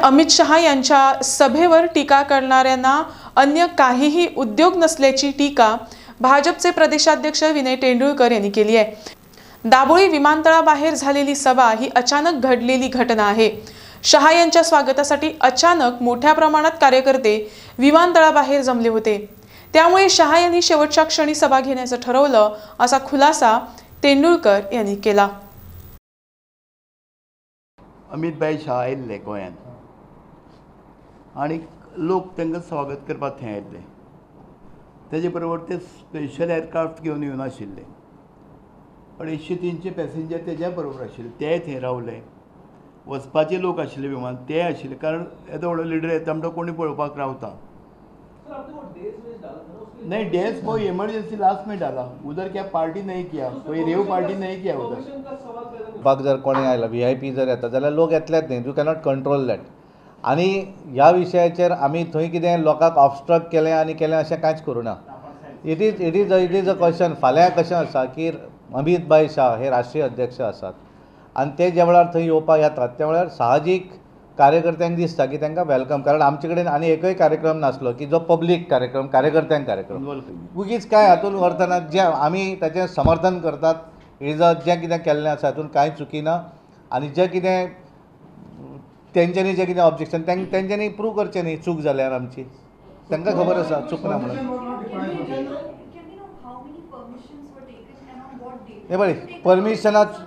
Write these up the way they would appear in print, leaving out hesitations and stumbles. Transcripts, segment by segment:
अमित शहा यांच्या सभेवर टीका करणाऱ्यांना अन्य काहीही उद्योग नसल्याची टीका भाजपचे प्रदेशाध्यक्ष विनय तेंडुलकर यांनी केली आहे। दाबोळी विमानतळाबाहेर झालेली सभा ही अचानक घडलेली घटना आहे। शहा यांच्या स्वागतासाठी अचानक मोठ्या प्रमाणात कार्यकर्ते विमानतळाबाहेर जमले होते, त्यामुळे शहा यांनी शेवटच्या क्षणी सभा घेण्याचं ठरवलं असा खुलासा तेंडुलकर यांनी केला। अमित भाई शहा आयिल्ले गोंयांत आनी लोक तांकां स्वागत करपाक थंय आयिल्ले। तेजे बरोबर ते स्पेशल एअरक्राफ्ट घेवन येवन आशिल्ले, पण 103 पॅसेंजर तेज्या बरोबर आशिल्ले, ते थंय रावले। वचपाचे लोक आशिल्ले विमान ते आशिल्ले, कारण येदो व्हडलो लिडर येता म्हणटा कोणी पळोवपाक रावता। नहीं, डेज वो इमरजेंसी लास्ट में डाला, उधर क्या पार्टी नहीं किया, कोई रेव पार्टी नहीं किया उधर। बाग जर कोणी आयला VIP जर येता जाल्यार लोक येतलेच न्ही, यू कॅनॉट कंट्रोल दॅट। आनी ह्या विशयाचेर आमी थंय कितें लोकांक ऑब्स्ट्रक्ट केलें आनी केलें अशें कांयच करूं ना। It is a question. फाल्यां कशें आसा की अमित भाई शाह हे राष्ट्रीय अध्यक्ष आसात आनी ते ज्या वेळार थंय येवपाक येतात त्या वेळार साहजीक कार्यकर्त्यांक दिसता की तांकां वेलकम, कारण आमचे कडेन आनी एकय कार्यक्रम नासलो की जो पब्लीक कार्यक्रम, कार्यकर्त्यांक कार्यक्रम उगीच काय हातूंत अर्थ ना। जे आमी ताचें समर्थन करतात, जें कितें केल्लें आसा हातूंत कांय चुकी ना। आनी जें कितें तेंच्यांनी जें कितें ऑब्जेक्शन तेंच्यांनी प्रूव करचें न्ही, चूक जाल्यार आमची तांकां खबर आसा चूक ना म्हणून। हे बड़ी परमिशनाच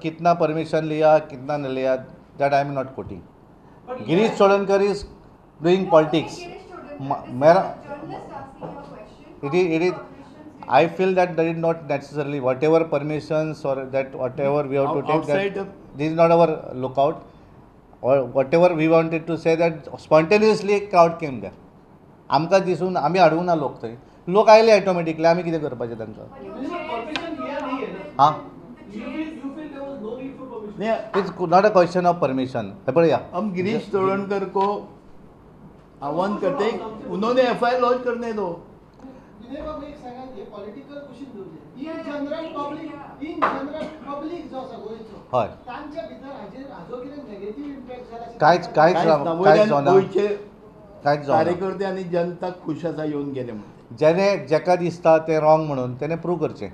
कितना परमिशन लिया कितना न लिया, that I am not coating. Girish Chodankar is doing politics. मेरा it is I feel that is not necessarily whatever permissions or that whatever we have to take that this is not our lookout, or whatever we wanted to say that spontaneously a crowd came there. आमकां दिसून आमी हाडूंक ना लोक, थंय लोक आयले automatically, आमी कितें करपाचें तांकां? हां, it's not a question of permission. पळया, हम गिरीश चोडणकर को आह्वान करते उन्होंने FIR लॉन्च करने दो। कार्यकर्ते आणि जनता खुश आसा येवन गेले म्हणून। जेका दिसता ते रॉंग म्हणून तेणे प्रूव करचें।